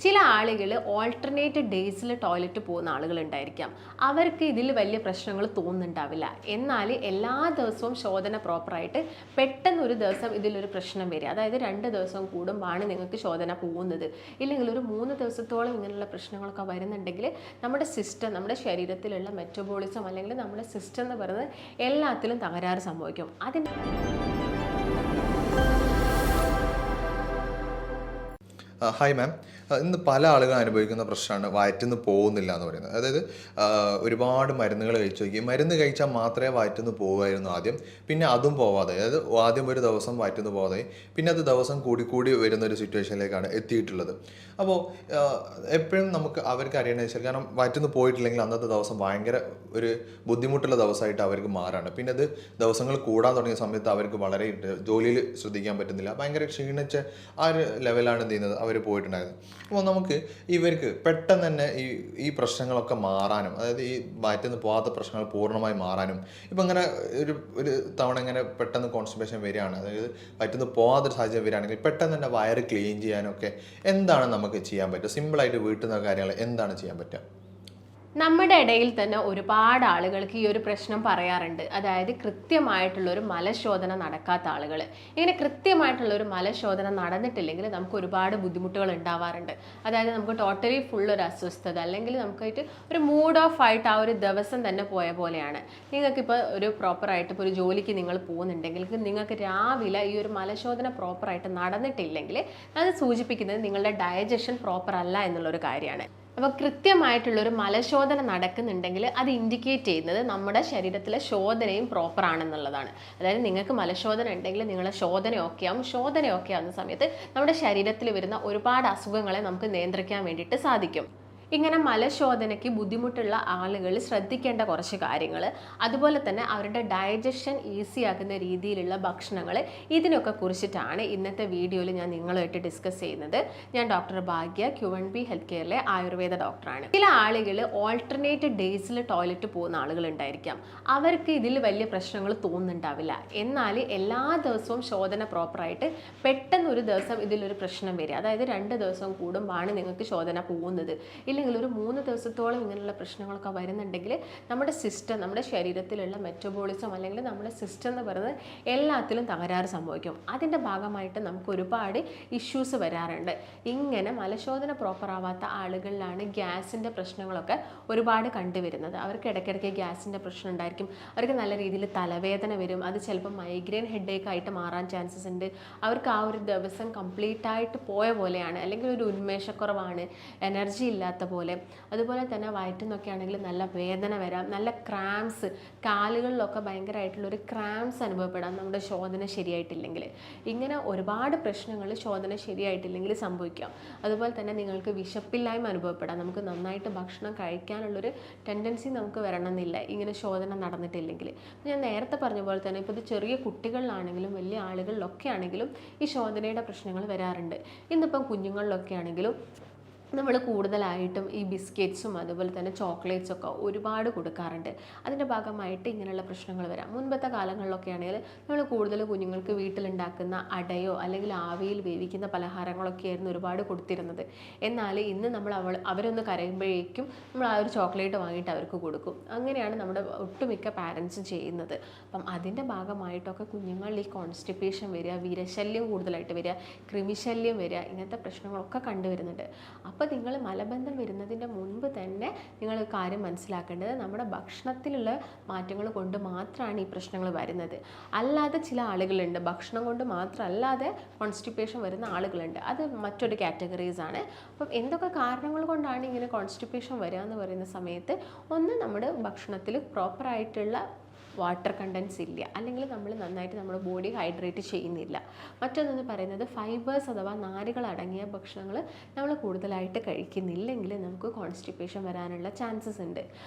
ചില ആളുകൾ ഓൾട്ടർനേറ്റ് ഡേയ്സിൽ ടോയ്ലറ്റ് പോകുന്ന ആളുകളുണ്ടായിരിക്കാം. അവർക്ക് ഇതിൽ വലിയ പ്രശ്നങ്ങൾ തോന്നുന്നുണ്ടാവില്ല. എന്നാൽ എല്ലാ ദിവസവും ശോധന പ്രോപ്പറായിട്ട് പെട്ടെന്ന് ഒരു ദിവസം ഇതിലൊരു പ്രശ്നം വരിക, അതായത് 2 ദിവസം കൂടുമ്പോഴാണ് നിങ്ങൾക്ക് ശോധന പോകുന്നത്, ഇല്ലെങ്കിൽ ഒരു 3 ദിവസത്തോളം ഇങ്ങനെയുള്ള പ്രശ്നങ്ങളൊക്കെ വരുന്നുണ്ടെങ്കിൽ നമ്മുടെ സിസ്റ്റം, നമ്മുടെ ശരീരത്തിലുള്ള മെറ്റബോളിസം അല്ലെങ്കിൽ നമ്മുടെ സിസ്റ്റം എന്ന് പറയുന്നത് എല്ലാത്തിലും തകരാറ് സംഭവിക്കും. ഹായ് മാം, ഇന്ന് പല ആളുകൾ അനുഭവിക്കുന്ന പ്രശ്നമാണ് വയറ്റിൽ പോകുന്നില്ല എന്ന് പറയുന്നത്. അതായത് ഒരുപാട് മരുന്നുകൾ കഴിച്ചു നോക്കി, മരുന്ന് കഴിച്ചാൽ മാത്രമേ വയറ്റിൽ പോകുമായിരുന്നു ആദ്യം, പിന്നെ അതും പോവാതെ, അതായത് ആദ്യം ഒരു ദിവസം വയറ്റിൽ പോവാതെ പിന്നെ അത് ദിവസം കൂടി വരുന്ന ഒരു സിറ്റുവേഷനിലേക്കാണ് എത്തിയിട്ടുള്ളത്. അപ്പോൾ എപ്പോഴും നമുക്ക് അവർക്ക് അറിയണമെന്ന് വെച്ചാൽ, കാരണം വയറ്റിൽ പോയിട്ടില്ലെങ്കിൽ അന്നത്തെ ദിവസം ഭയങ്കര ഒരു ബുദ്ധിമുട്ടുള്ള ദിവസമായിട്ട് അവർക്ക് മാറാണ്. പിന്നെ അത് ദിവസങ്ങൾ കൂടാൻ തുടങ്ങിയ സമയത്ത് അവർക്ക് വളരെ ജോലിയിൽ ശ്രദ്ധിക്കാൻ പറ്റുന്നില്ല, ഭയങ്കര ക്ഷീണിച്ച ആ ഒരു ലെവലാണ് എന്ത് ചെയ്യുന്നത് അവർ പോയിട്ടുണ്ടായത്. അപ്പോൾ നമുക്ക് ഇവർക്ക് പെട്ടെന്ന് തന്നെ ഈ പ്രശ്നങ്ങളൊക്കെ മാറാനും, അതായത് ഈ വയറ്റിൽ നിന്ന് പോകാത്ത പ്രശ്നങ്ങൾ പൂർണ്ണമായി മാറാനും, ഇപ്പം ഇങ്ങനെ ഒരു തവണ ഇങ്ങനെ പെട്ടെന്ന് കോൺസ്റ്റിപ്പേഷൻ വരികയാണ്, അതായത് വയറ്റിൽ നിന്ന് പോകാത്തൊരു സാഹചര്യം വരികയാണെങ്കിൽ പെട്ടെന്ന് തന്നെ വയറ് ക്ലീൻ ചെയ്യാനൊക്കെ എന്താണ് നമുക്ക് ചെയ്യാൻ പറ്റുക? സിമ്പിളായിട്ട് വീട്ടിൽ നിന്ന് കാര്യങ്ങൾ എന്താണ് ചെയ്യാൻ പറ്റുക? നമ്മുടെ ഇടയിൽ തന്നെ ഒരുപാട് ആളുകൾക്ക് ഈ ഒരു പ്രശ്നം പറയാറുണ്ട്. അതായത് കൃത്യമായിട്ടുള്ളൊരു മലശോധന നടക്കാത്ത ആളുകൾ. ഇങ്ങനെ കൃത്യമായിട്ടുള്ളൊരു മലശോധന നടന്നിട്ടില്ലെങ്കിൽ നമുക്ക് ഒരുപാട് ബുദ്ധിമുട്ടുകൾ ഉണ്ടാവാറുണ്ട്. അതായത് നമുക്ക് ടോട്ടലി ഫുള്ളൊരു അസ്വസ്ഥത, അല്ലെങ്കിൽ നമുക്കായിട്ട് ഒരു മൂഡ് ഓഫ് ആയിട്ട് ആ ഒരു ദിവസം തന്നെ പോയ പോലെയാണ്. നിങ്ങൾക്കിപ്പോൾ ഒരു പ്രോപ്പറായിട്ട് ഇപ്പോൾ ഒരു ജോലിക്ക് നിങ്ങൾ പോകുന്നുണ്ടെങ്കിൽ നിങ്ങൾക്ക് രാവിലെ ഈ ഒരു മലശോധന പ്രോപ്പറായിട്ട് നടന്നിട്ടില്ലെങ്കിൽ അത് സൂചിപ്പിക്കുന്നത് നിങ്ങളുടെ ഡയജഷൻ പ്രോപ്പർ അല്ല എന്നുള്ളൊരു കാര്യമാണ്. അപ്പോൾ കൃത്യമായിട്ടുള്ളൊരു മലശോധന നടക്കുന്നുണ്ടെങ്കിൽ അത് ഇൻഡിക്കേറ്റ് ചെയ്യുന്നത് നമ്മുടെ ശരീരത്തിലെ ശോധനയും പ്രോപ്പർ ആണെന്നുള്ളതാണ്. അതായത് നിങ്ങൾക്ക് മലശോധന ഉണ്ടെങ്കിൽ നിങ്ങളുടെ ശോധന ഓക്കെ ആവുന്ന സമയത്ത് നമ്മുടെ ശരീരത്തിൽ വരുന്ന ഒരുപാട് അസുഖങ്ങളെ നമുക്ക് നിയന്ത്രിക്കാൻ വേണ്ടിയിട്ട് സാധിക്കും. ഇങ്ങനെ മലശോധനയ്ക്ക് ബുദ്ധിമുട്ടുള്ള ആളുകൾ ശ്രദ്ധിക്കേണ്ട കുറച്ച് കാര്യങ്ങൾ, അതുപോലെ തന്നെ അവരുടെ ഡയജഷൻ ഈസി ആക്കുന്ന രീതിയിലുള്ള ഭക്ഷണങ്ങൾ, ഇതിനൊക്കെ കുറിച്ചിട്ടാണ് ഇന്നത്തെ വീഡിയോയിൽ ഞാൻ നിങ്ങളുമായിട്ട് ഡിസ്കസ് ചെയ്യുന്നത്. ഞാൻ ഡോക്ടർ ഭാഗ്യ, Q1B ഹെൽത്ത് കെയറിലെ ആയുർവേദ ഡോക്ടറാണ്. ചില ആളുകൾ ഓൾട്ടർനേറ്റ് ഡേയ്സിൽ ടോയ്ലറ്റ് പോകുന്ന ആളുകളുണ്ടായിരിക്കാം. അവർക്ക് ഇതിൽ വലിയ പ്രശ്നങ്ങൾ തോന്നുന്നുണ്ടാവില്ല. എന്നാൽ എല്ലാ ദിവസവും ശോധന പ്രോപ്പറായിട്ട് പെട്ടെന്ന് ഒരു ദിവസം ഇതിലൊരു പ്രശ്നം വരിക, അതായത് 2 ദിവസം കൂടുമ്പോഴാണ് നിങ്ങൾക്ക് ശോധന പോകുന്നത്, ഇല്ലെങ്കിൽ ഒരു 3 ദിവസത്തോളം ഇങ്ങനെയുള്ള പ്രശ്നങ്ങളൊക്കെ വരുന്നുണ്ടെങ്കിൽ നമ്മുടെ സിസ്റ്റം, നമ്മുടെ ശരീരത്തിലുള്ള മെറ്റബോളിസം അല്ലെങ്കിൽ നമ്മുടെ സിസ്റ്റം എന്ന് പറയുന്നത് എല്ലാത്തിലും തകരാറ് സംഭവിക്കും. അതിൻ്റെ ഭാഗമായിട്ട് നമുക്ക് ഒരുപാട് ഇഷ്യൂസ് വരാറുണ്ട്. ഇങ്ങനെ മലശോധന പ്രോപ്പർ ആവാത്ത ആളുകളിലാണ് ഗ്യാസിൻ്റെ പ്രശ്നങ്ങളൊക്കെ ഒരുപാട് കണ്ടുവരുന്നത്. അവർക്ക് ഇടയ്ക്കിടയ്ക്ക് ഗ്യാസിൻ്റെ പ്രശ്നം ഉണ്ടായിരിക്കും, അവർക്ക് നല്ല രീതിയിൽ തലവേദന വരും, അത് ചിലപ്പോൾ മൈഗ്രെയിൻ ഹെഡേക്ക് ആയിട്ട് മാറാൻ ചാൻസസ് ഉണ്ട്. അവർക്ക് ആ ഒരു ദിവസം കംപ്ലീറ്റ് ആയിട്ട് പോയ പോലെയാണ്, അല്ലെങ്കിൽ ഒരു ഉന്മേഷക്കുറവാണ്, എനർജി ഇല്ലാത്ത പോലെ. അതുപോലെ തന്നെ വയറ്റിൽ നിന്നൊക്കെ ആണെങ്കിൽ നല്ല വേദന വരാം, നല്ല ക്രാംസ്, കാലുകളിലൊക്കെ ഭയങ്കരമായിട്ടുള്ളൊരു ക്രാംസ് അനുഭവപ്പെടാം നമ്മുടെ ശോധന ശരിയായിട്ടില്ലെങ്കിൽ. ഇങ്ങനെ ഒരുപാട് പ്രശ്നങ്ങൾ ശോധന ശരിയായിട്ടില്ലെങ്കിൽ സംഭവിക്കാം. അതുപോലെ തന്നെ നിങ്ങൾക്ക് വിശപ്പില്ലായ്മ അനുഭവപ്പെടാം, നമുക്ക് നന്നായിട്ട് ഭക്ഷണം കഴിക്കാനുള്ളൊരു ടെൻഡൻസി നമുക്ക് വരണമെന്നില്ല ഇങ്ങനെ ശോധന നടന്നിട്ടില്ലെങ്കിൽ. ഞാൻ നേരത്തെ പറഞ്ഞ പോലെ തന്നെ ഇപ്പോൾ ഇത് ചെറിയ കുട്ടികളിലാണെങ്കിലും വലിയ ആളുകളിലൊക്കെ ആണെങ്കിലും ഈ ശോധനയുടെ പ്രശ്നങ്ങൾ വരാറുണ്ട്. ഇന്നിപ്പം കുഞ്ഞുങ്ങളിലൊക്കെ ആണെങ്കിലും നമ്മൾ കൂടുതലായിട്ടും ഈ ബിസ്ക്കറ്റ്സും അതുപോലെ തന്നെ ചോക്ലേറ്റ്സൊക്കെ ഒരുപാട് കൊടുക്കാറുണ്ട്. അതിൻ്റെ ഭാഗമായിട്ട് ഇങ്ങനെയുള്ള പ്രശ്നങ്ങൾ വരാം. മുൻപത്തെ കാലങ്ങളിലൊക്കെ ആണെങ്കിൽ നമ്മൾ കൂടുതൽ കുഞ്ഞുങ്ങൾക്ക് വീട്ടിലുണ്ടാക്കുന്ന അടയോ അല്ലെങ്കിൽ ആവിയിൽ വേവിക്കുന്ന പലഹാരങ്ങളൊക്കെ ആയിരുന്നു ഒരുപാട് കൊടുത്തിരുന്നത്. എന്നാൽ ഇന്ന് നമ്മൾ അവരൊന്ന് കരയുമ്പോഴേക്കും നമ്മൾ ആ ഒരു ചോക്ലേറ്റ് വാങ്ങിയിട്ട് അവർക്ക് കൊടുക്കും. അങ്ങനെയാണ് നമ്മുടെ ഒട്ടുമിക്ക പാരൻസും ചെയ്യുന്നത്. അപ്പം അതിൻ്റെ ഭാഗമായിട്ടൊക്കെ കുഞ്ഞുങ്ങളിൽ ഈ കോൺസ്റ്റിപ്പേഷൻ വരിക, വിരശല്യം കൂടുതലായിട്ട് വരിക, കൃമിശല്യം വരിക, ഇങ്ങനത്തെ പ്രശ്നങ്ങളൊക്കെ കണ്ടുവരുന്നുണ്ട്. അപ്പോൾ നിങ്ങൾ മലബന്ധം വരുന്നതിൻ്റെ മുൻപ് തന്നെ നിങ്ങൾ കാര്യം മനസ്സിലാക്കേണ്ടത് നമ്മുടെ ഭക്ഷണത്തിലുള്ള മാറ്റങ്ങൾ കൊണ്ട് മാത്രമാണ് ഈ പ്രശ്നങ്ങൾ വരുന്നത്. അല്ലാതെ ചില ആളുകളുണ്ട്, ഭക്ഷണം കൊണ്ട് മാത്രമല്ലാതെ കോൺസ്റ്റിപ്പേഷൻ വരുന്ന ആളുകളുണ്ട്, അത് മറ്റൊരു കാറ്റഗറീസ് ആണ്. അപ്പം എന്തൊക്കെ കാരണങ്ങൾ കൊണ്ടാണ് ഇങ്ങനെ കോൺസ്റ്റിപ്പേഷൻ വരിക എന്ന് പറയുന്ന സമയത്ത്, ഒന്ന് നമ്മുടെ ഭക്ഷണത്തിൽ പ്രോപ്പറായിട്ടുള്ള വാട്ടർ കണ്ടൻസ് ഇല്ല, അല്ലെങ്കിൽ നമ്മൾ നന്നായിട്ട് നമ്മുടെ ബോഡി ഹൈഡ്രേറ്റ് ചെയ്യുന്നില്ല. മറ്റൊന്നെന്ന് പറയുന്നത് ഫൈബേഴ്സ് അഥവാ നാരുകൾ അടങ്ങിയ ഭക്ഷണങ്ങൾ നമ്മൾ കൂടുതലായിട്ട് കഴിക്കുന്നില്ലെങ്കിൽ നമുക്ക് കോൺസ്റ്റിപ്പേഷൻ വരാനുള്ള ചാൻസസ് ഉണ്ട്.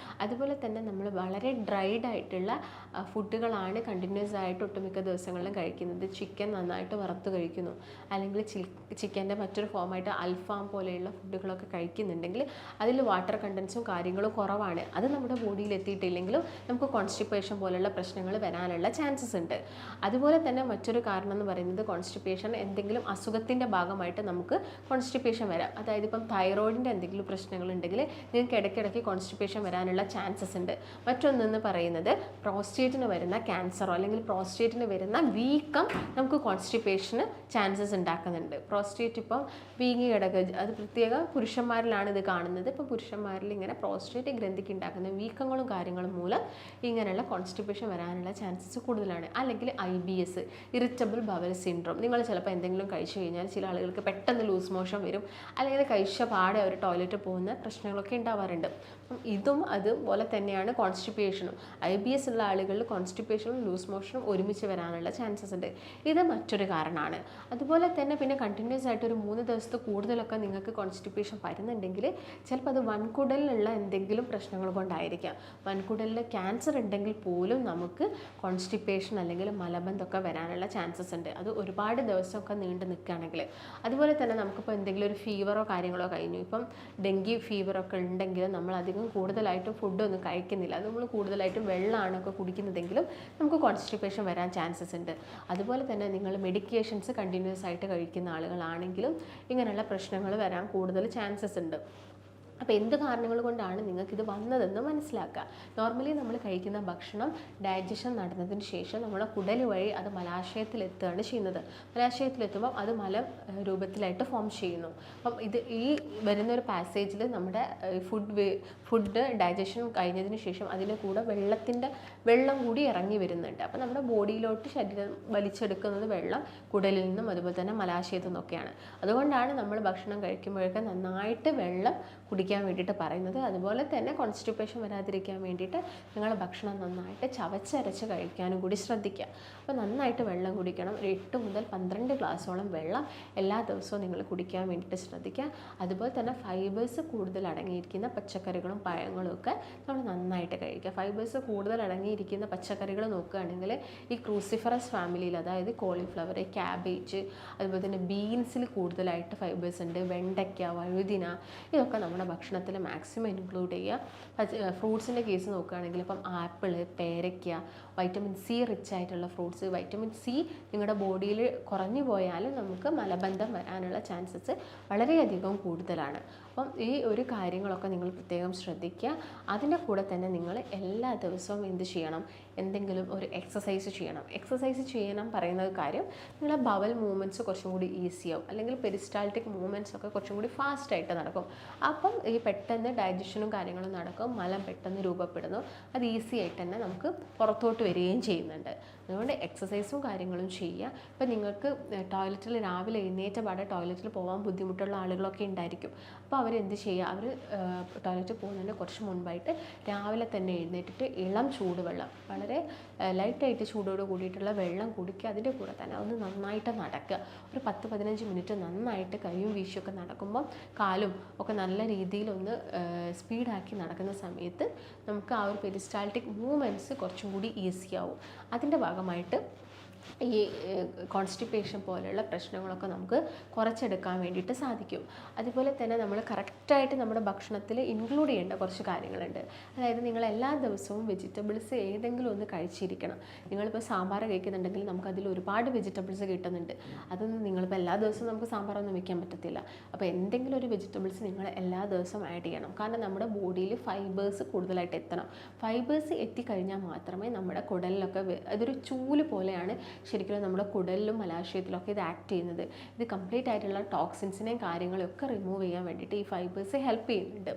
അതുപോലെ തന്നെ നമ്മൾ വളരെ ഡ്രൈഡ് ആയിട്ടുള്ള ഫുഡുകളാണ് കണ്ടിന്യൂസ് ആയിട്ട് ഒട്ടുമിക്ക ദിവസങ്ങളിലും കഴിക്കുന്നത്. ചിക്കൻ നന്നായിട്ട് വറുത്ത് കഴിക്കുന്നു, അല്ലെങ്കിൽ ചിക്കൻ്റെ മറ്റൊരു ഫോമായിട്ട് അൽഫാം പോലെയുള്ള ഫുഡുകളൊക്കെ കഴിക്കുന്നുണ്ടെങ്കിൽ അതിൽ വാട്ടർ കണ്ടൻസും കാര്യങ്ങളും കുറവാണ്. അത് നമ്മുടെ ബോഡിയിൽ എത്തിയിട്ടില്ലെങ്കിലും നമുക്ക് കോൺസ്റ്റിപ്പേഷൻ പോലെ പോലുള്ള പ്രശ്നങ്ങൾ വരാനുള്ള ചാൻസസ് ഉണ്ട്. അതുപോലെ തന്നെ മറ്റൊരു കാരണം എന്ന് പറയുന്നത് കോൺസ്റ്റിപ്പേഷൻ, എന്തെങ്കിലും അസുഖത്തിൻ്റെ ഭാഗമായിട്ട് നമുക്ക് കോൺസ്റ്റിപ്പേഷൻ വരാം. അതായത് ഇപ്പം തൈറോയിഡിൻ്റെ എന്തെങ്കിലും പ്രശ്നങ്ങളുണ്ടെങ്കിൽ നിങ്ങൾക്ക് ഇടയ്ക്കിടയ്ക്ക് കോൺസ്റ്റിപ്പേഷൻ വരാനുള്ള ചാൻസസ് ഉണ്ട്. മറ്റൊന്നെന്ന് പറയുന്നത് പ്രോസ്റ്റേറ്റിന് വരുന്ന ക്യാൻസറോ അല്ലെങ്കിൽ പ്രോസ്റ്റേറ്റിന് വരുന്ന വീക്കം നമുക്ക് കോൺസ്റ്റിപ്പേഷന് ചാൻസസ് ഉണ്ടാക്കുന്നുണ്ട്. പ്രോസ്റ്റേറ്റ് ഇപ്പം വീങ്ങി കിടക്കുക, അത് പ്രത്യേക പുരുഷന്മാരിലാണ് ഇത് കാണുന്നത്. ഇപ്പോൾ പുരുഷന്മാരിൽ ഇങ്ങനെ പ്രോസ്റ്റേറ്റ് ഗ്രന്ഥിക്ക് ഉണ്ടാക്കുന്ന വീക്കങ്ങളും കാര്യങ്ങളും മൂലം ഇങ്ങനെയുള്ള കോൺസ്റ്റിപ്പേഷൻ വരാനുള്ള ചാൻസസ് കൂടുതലാണ്. അല്ലെങ്കിൽ IBS, ഇറിറ്റബിൾ ബവൽ സിൻഡ്രോം, നിങ്ങൾ ചിലപ്പോൾ എന്തെങ്കിലും കഴിച്ചു കഴിഞ്ഞാൽ ചില ആളുകൾക്ക് പെട്ടെന്ന് ലൂസ് മോഷൻ വരും, അല്ലെങ്കിൽ കഴിച്ച പാടെ അവർ ടോയ്ലറ്റിൽ പോകുന്ന പ്രശ്നങ്ങളൊക്കെ ഉണ്ടാവാറുണ്ട്. അപ്പം ഇതും അതുപോലെ തന്നെയാണ് കോൺസ്റ്റിപ്പേഷനും. IBS ഉള്ള ആളുകളിൽ കോൺസ്റ്റിപ്പേഷനും ലൂസ് മോഷനും ഒരുമിച്ച് വരാനുള്ള ചാൻസസ് ഉണ്ട്. ഇത് മറ്റൊരു കാരണമാണ്. അതുപോലെ തന്നെ പിന്നെ കണ്ടിന്യൂസ് ആയിട്ട് ഒരു 3 ദിവസത്തെ കൂടുതലൊക്കെ നിങ്ങൾക്ക് കോൺസ്റ്റിപ്പേഷൻ വരുന്നുണ്ടെങ്കിൽ ചിലപ്പോൾ അത് വൻകുടലിലുള്ള എന്തെങ്കിലും പ്രശ്നങ്ങൾ കൊണ്ടായിരിക്കാം. വൻകുടലിൽ ക്യാൻസർ ഉണ്ടെങ്കിൽ പോലും നമുക്ക് കോൺസ്റ്റിപ്പേഷൻ അല്ലെങ്കിൽ മലബന്ധമൊക്കെ വരാനുള്ള ചാൻസസ് ഉണ്ട്, അത് ഒരുപാട് ദിവസമൊക്കെ നീണ്ടു നിൽക്കുകയാണെങ്കിൽ. അതുപോലെ തന്നെ നമുക്കിപ്പോൾ എന്തെങ്കിലും ഒരു ഫീവറോ കാര്യങ്ങളോ കഴിഞ്ഞു, ഇപ്പം ഡെങ്കി ഫീവറൊക്കെ ഉണ്ടെങ്കിൽ നമ്മൾ അധികം കൂടുതലായിട്ടും ഫുഡൊന്നും കഴിക്കുന്നില്ല, അത് നമ്മൾ കൂടുതലായിട്ടും വെള്ളമാണൊക്കെ കുടിക്കുന്നതെങ്കിലും നമുക്ക് കോൺസ്റ്റിപ്പേഷൻ വരാൻ ചാൻസസ് ഉണ്ട്. അതുപോലെ തന്നെ നിങ്ങൾ മെഡിക്കേഷൻസ് കണ്ടിന്യൂസ് ആയിട്ട് കഴിക്കുന്ന ആളുകളാണെങ്കിലും ഇങ്ങനെയുള്ള പ്രശ്നങ്ങൾ വരാൻ കൂടുതൽ ചാൻസസ് ഉണ്ട്. അപ്പോൾ എന്ത് കാരണങ്ങൾ കൊണ്ടാണ് നിങ്ങൾക്കിത് വന്നതെന്ന് മനസ്സിലാക്കുക. നോർമലി നമ്മൾ കഴിക്കുന്ന ഭക്ഷണം ഡൈജഷൻ നടന്നതിന് ശേഷം നമ്മുടെ കുടൽ വഴി അത് മലാശയത്തിലെത്തുകയാണ് ചെയ്യുന്നത്. മലാശയത്തിലെത്തുമ്പോൾ അത് മലം രൂപത്തിലായിട്ട് ഫോം ചെയ്യുന്നു. അപ്പം ഈ വരുന്നൊരു പാസേജിൽ നമ്മുടെ ഫുഡ് ഡൈജഷൻ കഴിഞ്ഞതിന് ശേഷം അതിൻ്റെ കൂടെ വെള്ളം കൂടി ഇറങ്ങി വരുന്നുണ്ട്. അപ്പോൾ നമ്മുടെ ബോഡിയിലോട്ട് ശരീരം വലിച്ചെടുക്കുന്നത് വെള്ളം കുടലിൽ നിന്നും അതുപോലെ തന്നെ മലാശയത്തു നിന്നൊക്കെയാണ്. അതുകൊണ്ടാണ് നമ്മൾ ഭക്ഷണം കഴിക്കുമ്പോഴൊക്കെ നന്നായിട്ട് വെള്ളം കുടിക്കാൻ വേണ്ടിയിട്ട് പറയുന്നത്. അതുപോലെ തന്നെ കോൺസ്റ്റിപ്പേഷൻ വരാതിരിക്കാൻ വേണ്ടിയിട്ട് നിങ്ങൾ ഭക്ഷണം നന്നായിട്ട് ചവച്ചരച്ച് കഴിക്കാനും കൂടി ശ്രദ്ധിക്കുക. അപ്പോൾ നന്നായിട്ട് വെള്ളം കുടിക്കണം. 8 മുതൽ 12 ഗ്ലാസ്സോളം വെള്ളം എല്ലാ ദിവസവും നിങ്ങൾ കുടിക്കാൻ വേണ്ടിയിട്ട് ശ്രദ്ധിക്കുക. അതുപോലെ തന്നെ ഫൈബേഴ്സ് കൂടുതൽ അടങ്ങിയിരിക്കുന്ന പച്ചക്കറികളും പഴങ്ങളും ഒക്കെ നമ്മൾ നന്നായിട്ട് കഴിക്കുക. ഫൈബേഴ്സ് കൂടുതൽ അടങ്ങിയിരിക്കുന്ന പച്ചക്കറികൾ നോക്കുകയാണെങ്കിൽ ഈ ക്രൂസിഫറസ് ഫാമിലിയിൽ, അതായത് കോളിഫ്ലവർ, ക്യാബേജ്, അതുപോലെ തന്നെ ബീൻസിൽ കൂടുതലായിട്ട് ഫൈബേഴ്സ് ഉണ്ട്. വെണ്ടയ്ക്ക, വഴുതിന, ഇതൊക്കെ നമ്മുടെ ഭക്ഷണത്തിൽ മാക്സിമം ഇൻക്ലൂഡ് ചെയ്യുക. ഫ്രൂട്ട്സിൻ്റെ കേസ് നോക്കുകയാണെങ്കിൽ ഇപ്പം ആപ്പിള്, പേരയ്ക്ക, വൈറ്റമിൻ സി റിച്ച് ആയിട്ടുള്ള ഫ്രൂട്ട്സ്. വൈറ്റമിൻ സി നിങ്ങളുടെ ബോഡിയിൽ കുറഞ്ഞു പോയാൽ നമുക്ക് മലബന്ധം വരാനുള്ള ചാൻസസ് വളരെയധികം കൂടുതലാണ്. അപ്പം ഈ ഒരു കാര്യങ്ങളൊക്കെ നിങ്ങൾ പ്രത്യേകം ശ്രദ്ധിക്കുക. അതിൻ്റെ കൂടെ തന്നെ നിങ്ങൾ എല്ലാ ദിവസവും എന്ത് ചെയ്യണം, എന്തെങ്കിലും ഒരു എക്സസൈസ് ചെയ്യണം. എക്സസൈസ് ചെയ്യണം പറയുന്ന കാര്യം, നിങ്ങളുടെ ബവൽ മൂവ്മെൻറ്റ്സ് കുറച്ചും കൂടി ഈസിയാവും, അല്ലെങ്കിൽ പെരിസ്റ്റാൾട്ടിക് മൂവ്മെൻറ്റ്സ് ഒക്കെ കുറച്ചും കൂടി ഫാസ്റ്റായിട്ട് നടക്കും. അപ്പം ഈ പെട്ടെന്ന് ഡൈജഷനും കാര്യങ്ങളും നടക്കും, മലം പെട്ടെന്ന് രൂപപ്പെടുന്നു, അത് ഈസി ആയിട്ട് തന്നെ നമുക്ക് പുറത്തോട്ട് വരികയും ചെയ്യുന്നുണ്ട്. അതുകൊണ്ട് എക്സസൈസും കാര്യങ്ങളും ചെയ്യുക. ഇപ്പം നിങ്ങൾക്ക് ടോയ്ലറ്റിൽ രാവിലെ എഴുന്നേറ്റ പാടെ ടോയ്ലറ്റിൽ പോകാൻ ബുദ്ധിമുട്ടുള്ള ആളുകളൊക്കെ ഉണ്ടായിരിക്കും. അപ്പോൾ അവരെന്ത് ചെയ്യുക, അവർ ടോയ്ലറ്റിൽ പോകുന്നതിന് കുറച്ച് മുൻപായിട്ട് രാവിലെ തന്നെ എഴുന്നേറ്റിട്ട് ഇളം ചൂടുവെള്ളം, വളരെ ലൈറ്റായിട്ട് ചൂടോട് കൂടിയിട്ടുള്ള വെള്ളം കുടിക്കുക. അതിൻ്റെ കൂടെ തന്നെ ഒന്ന് നന്നായിട്ട് നടക്കുക. ഒരു 10-15 മിനിറ്റ് നന്നായിട്ട് കൈയും വീശിയൊക്കെ നടക്കുമ്പം കാലും ഒക്കെ നല്ല രീതിയിലൊന്ന് സ്പീഡാക്കി നടക്കുന്ന സമയത്ത് നമുക്ക് ആ ഒരു പെരിസ്റ്റാൾട്ടിക് മൂവ്മെൻറ്റ്സ് കുറച്ചും കൂടി ഈസിയാവും. അതിൻ്റെ ഭാഗമായിട്ട് ഈ കോൺസ്റ്റിപ്പേഷൻ പോലെയുള്ള പ്രശ്നങ്ങളൊക്കെ നമുക്ക് കുറച്ചെടുക്കാൻ വേണ്ടിയിട്ട് സാധിക്കും. അതുപോലെ തന്നെ നമ്മൾ കറക്റ്റായിട്ട് നമ്മുടെ ഭക്ഷണത്തിൽ ഇൻക്ലൂഡ് ചെയ്യേണ്ട കുറച്ച് കാര്യങ്ങളുണ്ട്. അതായത് നിങ്ങൾ എല്ലാ ദിവസവും വെജിറ്റബിൾസ് ഏതെങ്കിലും ഒന്ന് കഴിച്ചിരിക്കണം. നിങ്ങളിപ്പോൾ സാമ്പാർ കഴിക്കുന്നുണ്ടെങ്കിൽ നമുക്കതിൽ ഒരുപാട് വെജിറ്റബിൾസ് കിട്ടുന്നുണ്ട്. അതൊന്നും നിങ്ങളിപ്പോൾ എല്ലാ ദിവസവും നമുക്ക് സാമ്പാറൊന്നും വയ്ക്കാൻ പറ്റത്തില്ല. അപ്പോൾ എന്തെങ്കിലും ഒരു വെജിറ്റബിൾസ് നിങ്ങൾ എല്ലാ ദിവസവും ആഡ് ചെയ്യണം. കാരണം നമ്മുടെ ബോഡിയിൽ ഫൈബേഴ്സ് കൂടുതലായിട്ട് എത്തണം. ഫൈബേഴ്സ് എത്തിക്കഴിഞ്ഞാൽ മാത്രമേ നമ്മുടെ കുടലിലൊക്കെ, അതൊരു ചൂല് പോലെയാണ് ശരിക്കും നമ്മുടെ കുടലിലും മലാശയത്തിലൊക്കെ ഇത് ആക്ട് ചെയ്യുന്നത്. ഇത് കംപ്ലീറ്റ് ആയിട്ടുള്ള ടോക്സിൻസിനെയും കാര്യങ്ങളൊക്കെ റിമൂവ് ചെയ്യാൻ വേണ്ടിയിട്ട് ഈ ഫൈബേഴ്സ് ഹെൽപ്പ് ചെയ്യുന്നുണ്ട്.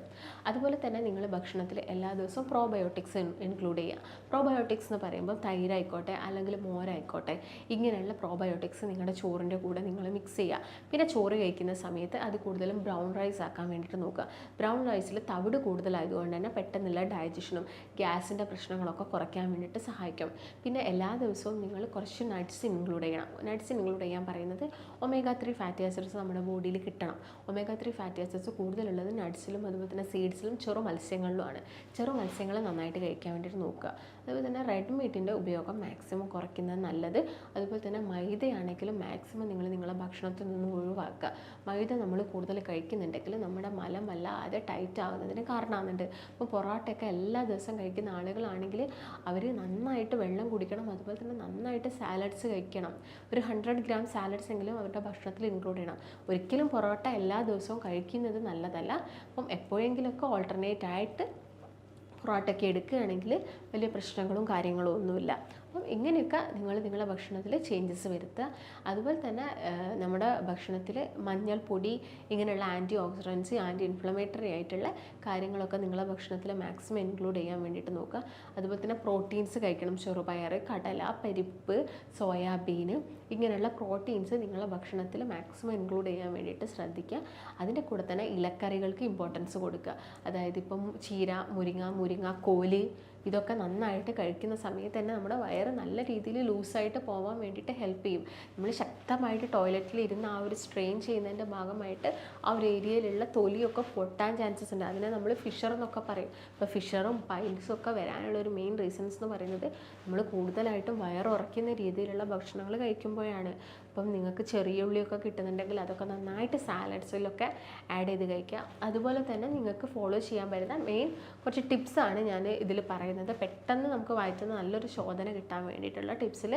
അതുപോലെ തന്നെ നിങ്ങൾ ഭക്ഷണത്തിൽ എല്ലാ ദിവസവും പ്രോബയോട്ടിക്സ് ഇൻക്ലൂഡ് ചെയ്യുക. പ്രോബയോട്ടിക്സ് എന്ന് പറയുമ്പോൾ തൈരായിക്കോട്ടെ അല്ലെങ്കിൽ മോരായിക്കോട്ടെ, ഇങ്ങനെയുള്ള പ്രോബയോട്ടിക്സ് നിങ്ങളുടെ ചോറിൻ്റെ കൂടെ നിങ്ങൾ മിക്സ് ചെയ്യുക. പിന്നെ ചോറ് കഴിക്കുന്ന സമയത്ത് അത് കൂടുതലും ബ്രൗൺ റൈസ് ആക്കാൻ വേണ്ടിയിട്ട് നോക്കുക. ബ്രൗൺ റൈസിൽ തവിട് കൂടുതലായതുകൊണ്ട് തന്നെ പെട്ടെന്നുള്ള ഡൈജഷനും ഗ്യാസിൻ്റെ പ്രശ്നങ്ങളൊക്കെ കുറയ്ക്കാൻ വേണ്ടിയിട്ട് സഹായിക്കും. പിന്നെ എല്ലാ ദിവസവും നിങ്ങൾ കുറച്ച് നട്ട്സ് ഇൻക്ലൂഡ് ചെയ്യണം. നട്ട്സ് ഇൻക്ലൂഡ് ചെയ്യാൻ പറയുന്നത് omega-3 ഫാറ്റി ആസിഡ്സ് നമ്മുടെ ബോഡിയിൽ കിട്ടണം. omega-3 ഫാറ്റി ആസിഡ്സ് കൂടുതലുള്ളത് നട്ട്സിലും അതുപോലെ തന്നെ സീഡ്സിലും ചെറു മത്സ്യങ്ങളിലുമാണ്. ചെറു മത്സ്യങ്ങൾ നന്നായിട്ട് കഴിക്കാൻ വേണ്ടിയിട്ട് നോക്കുക. അതുപോലെ തന്നെ റെഡ് മീറ്റിൻ്റെ ഉപയോഗം മാക്സിമം കുറയ്ക്കുന്നത് നല്ലത്. അതുപോലെ തന്നെ മൈദയാണെങ്കിലും മാക്സിമം നിങ്ങൾ നിങ്ങളുടെ ഭക്ഷണത്തിൽ നിന്ന് ഒഴിവാക്കുക. മൈദ നമ്മൾ കൂടുതൽ കഴിക്കുന്നുണ്ടെങ്കിൽ നമ്മുടെ മലം വല്ലാതെ ടൈറ്റ് ആകുന്നതിന് കാരണമാകുന്നുണ്ട്. ഇപ്പോൾ പൊറോട്ടയൊക്കെ എല്ലാ ദിവസവും കഴിക്കുന്ന ആളുകളാണെങ്കിൽ അവർ നന്നായിട്ട് വെള്ളം കുടിക്കണം. അതുപോലെ തന്നെ നന്നായിട്ട് സാലഡ്സ് കഴിക്കണം. ഒരു 100 ഗ്രാം സാലഡ്സ് എങ്കിലും അവരുടെ ഭക്ഷണത്തിൽ ഇൻക്ലൂഡ് ചെയ്യണം. ഒരിക്കലും പൊറോട്ട എല്ലാ ദിവസവും കഴിക്കുന്നത് നല്ലതല്ല. അപ്പം എപ്പോഴെങ്കിലുമൊക്കെ ഓൾട്ടർനേറ്റ് ആയിട്ട് പൊറോട്ടയൊക്കെ എടുക്കുകയാണെങ്കിൽ വലിയ പ്രശ്നങ്ങളും കാര്യങ്ങളും ഒന്നുമില്ല. അപ്പം ഇങ്ങനെയൊക്കെ നിങ്ങളുടെ ഭക്ഷണത്തിൽ ചേഞ്ചസ് വരുത്തുക. അതുപോലെ തന്നെ നമ്മുടെ ഭക്ഷണത്തിൽ മഞ്ഞൾപ്പൊടി ഇങ്ങനെയുള്ള ആൻറ്റി ഓക്സിഡൻസ്, ആൻറ്റി ഇൻഫ്ലമേറ്ററി ആയിട്ടുള്ള കാര്യങ്ങളൊക്കെ നിങ്ങളുടെ ഭക്ഷണത്തിൽ മാക്സിമം ഇൻക്ലൂഡ് ചെയ്യാൻ വേണ്ടിയിട്ട് നോക്കുക. അതുപോലെ തന്നെ പ്രോട്ടീൻസ് കഴിക്കണം. ചെറുപയർ, കടല, പരിപ്പ്, സോയാബീൻ ഇങ്ങനെയുള്ള പ്രോട്ടീൻസ് നിങ്ങളുടെ ഭക്ഷണത്തിൽ മാക്സിമം ഇൻക്ലൂഡ് ചെയ്യാൻ വേണ്ടിയിട്ട് ശ്രദ്ധിക്കുക. അതിൻ്റെ കൂടെ തന്നെ ഇലക്കറികൾക്ക് ഇമ്പോർട്ടൻസ് കൊടുക്കുക. അതായത് ഇപ്പം ചീര, മുരിങ്ങ, കോല് ഇതൊക്കെ നന്നായിട്ട് കഴിക്കുന്ന സമയത്ത് തന്നെ നമ്മുടെ വയറ് നല്ല രീതിയിൽ ലൂസായിട്ട് പോകാൻ വേണ്ടിയിട്ട് ഹെൽപ്പ് ചെയ്യും. നമ്മൾ ശക്തമായിട്ട് ടോയ്ലറ്റിൽ ഇരുന്ന് ആ ഒരു സ്ട്രെയിൻ ചെയ്യുന്നതിൻ്റെ ഭാഗമായിട്ട് ആ ഒരു ഏരിയയിലുള്ള തൊലിയൊക്കെ പൊട്ടാൻ ചാൻസസ് ഉണ്ട്. അതിനെ നമ്മൾ ഫിഷർ എന്നൊക്കെ പറയും. ഇപ്പോൾ ഫിഷറും പൈൽസും ഒക്കെ വരാനുള്ള ഒരു മെയിൻ റീസൺസ് എന്ന് പറയുന്നത് നമ്മൾ കൂടുതലായിട്ടും വയറുറയ്ക്കുന്ന രീതിയിലുള്ള ഭക്ഷണങ്ങൾ കഴിക്കുമ്പോഴാണ്. അപ്പം നിങ്ങൾക്ക് ചെറിയ ഉള്ളിയൊക്കെ കിട്ടുന്നുണ്ടെങ്കിൽ അതൊക്കെ നന്നായിട്ട് സാലഡ്സിലൊക്കെ ആഡ് ചെയ്ത് കഴിക്കുക. അതുപോലെ തന്നെ നിങ്ങൾക്ക് ഫോളോ ചെയ്യാൻ പറ്റുന്ന മെയിൻ കുറച്ച് ടിപ്സാണ് ഞാൻ ഇതിൽ പറയുന്നത്. പെട്ടെന്ന് നമുക്ക് വയറ്റുന്ന നല്ലൊരു ശോധന കിട്ടാൻ വേണ്ടിയിട്ടുള്ള ടിപ്സിൽ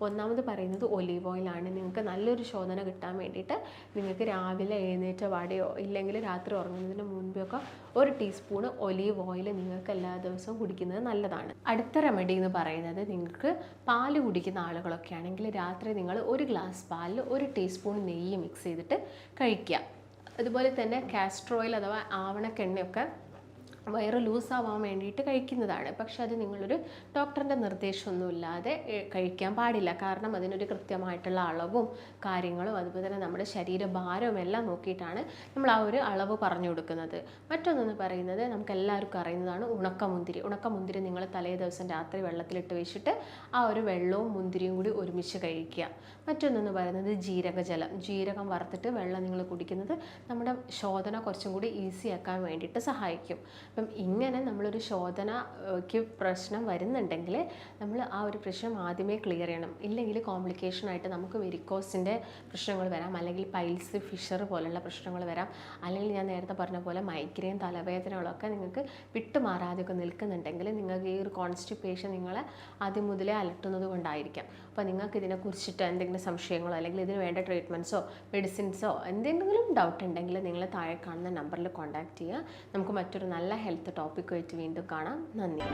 ഒന്നാമത് പറയുന്നത് ഒലീവ് ഓയിലാണ്. നിങ്ങൾക്ക് നല്ലൊരു ശോധന കിട്ടാൻ വേണ്ടിയിട്ട് നിങ്ങൾക്ക് രാവിലെ എഴുന്നേറ്റ പാടെയോ ഇല്ലെങ്കിൽ രാത്രി ഉറങ്ങുന്നതിന് മുൻപൊക്കെ 1 ടീസ്പൂണ് ഒലീവ് ഓയിൽ നിങ്ങൾക്ക് എല്ലാ ദിവസവും കുടിക്കുന്നത് നല്ലതാണ്. അടുത്ത റെമഡി എന്ന് പറയുന്നത് നിങ്ങൾക്ക് പാല് കുടിക്കുന്ന ആളുകളൊക്കെ ആണെങ്കിൽ രാത്രി നിങ്ങൾ 1 ഗ്ലാസ് പാലിൽ 1 ടീസ്പൂൺ നെയ്യ് മിക്സ് ചെയ്തിട്ട് കഴിക്കുക. അതുപോലെ തന്നെ കാസ്റ്റർ ഓയിൽ അഥവാ ആവണക്കെണ്ണയൊക്കെ വയറ് ലൂസാവാൻ വേണ്ടിയിട്ട് കഴിക്കുന്നതാണ്. പക്ഷെ അത് നിങ്ങളൊരു ഡോക്ടറിൻ്റെ നിർദ്ദേശമൊന്നുമില്ലാതെ കഴിക്കാൻ പാടില്ല. കാരണം അതിനൊരു കൃത്യമായിട്ടുള്ള അളവും കാര്യങ്ങളും അതുപോലെ തന്നെ നമ്മുടെ ശരീരഭാരവും എല്ലാം നോക്കിയിട്ടാണ് നമ്മൾ ആ ഒരു അളവ് പറഞ്ഞു കൊടുക്കുന്നത്. മറ്റൊന്നെന്ന് പറയുന്നത് നമുക്ക് എല്ലാവർക്കും അറിയുന്നതാണ് ഉണക്കമുന്തിരി നിങ്ങൾ തലേ ദിവസം രാത്രി വെള്ളത്തിലിട്ട് വെച്ചിട്ട് ആ ഒരു വെള്ളവും മുന്തിരിയും കൂടി ഒരുമിച്ച് കഴിക്കുക. മറ്റൊന്നെന്ന് പറയുന്നത് ജീരകം വറുത്തിട്ട് വെള്ളം നിങ്ങൾ കുടിക്കുന്നത് നമ്മുടെ ശോധന കുറച്ചും കൂടി ഈസി ആക്കാൻ വേണ്ടിയിട്ട് സഹായിക്കും. അപ്പം ഇങ്ങനെ നമ്മളൊരു ശോധനയ്ക്ക് പ്രശ്നം വരുന്നുണ്ടെങ്കിൽ നമ്മൾ ആ ഒരു പ്രശ്നം ആദ്യമേ ക്ലിയർ ചെയ്യണം. ഇല്ലെങ്കിൽ കോംപ്ലിക്കേഷനായിട്ട് നമുക്ക് വെരിക്കോസിൻ്റെ പ്രശ്നങ്ങൾ വരാം, അല്ലെങ്കിൽ പൈൽസ്, ഫിഷർ പോലുള്ള പ്രശ്നങ്ങൾ വരാം, അല്ലെങ്കിൽ ഞാൻ നേരത്തെ പറഞ്ഞ പോലെ മൈഗ്രെയിൻ, തലവേദനകളൊക്കെ നിങ്ങൾക്ക് വിട്ടുമാറാതെയൊക്കെ നിൽക്കുന്നുണ്ടെങ്കിൽ നിങ്ങൾക്ക് ഈ ഒരു കോൺസ്റ്റിപ്പേഷൻ നിങ്ങളെ ആദ്യം മുതലേ അലട്ടുന്നത് കൊണ്ടായിരിക്കാം. അപ്പോൾ നിങ്ങൾക്ക് ഇതിനെക്കുറിച്ചിട്ട് എന്തെങ്കിലും സംശയങ്ങളോ അല്ലെങ്കിൽ ഇതിന് വേണ്ട ട്രീറ്റ്മെൻറ്റ്സോ മെഡിസിൻസോ എന്തെങ്കിലും ഡൗട്ട് ഉണ്ടെങ്കിൽ നിങ്ങൾ താഴെ കാണുന്ന നമ്പറിൽ കോൺടാക്റ്റ് ചെയ്യുക. നമുക്ക് മറ്റൊരു നല്ല ഹെൽത്ത് ടോപ്പിക്കുമായിട്ട് വീണ്ടും കാണാം. നന്ദി.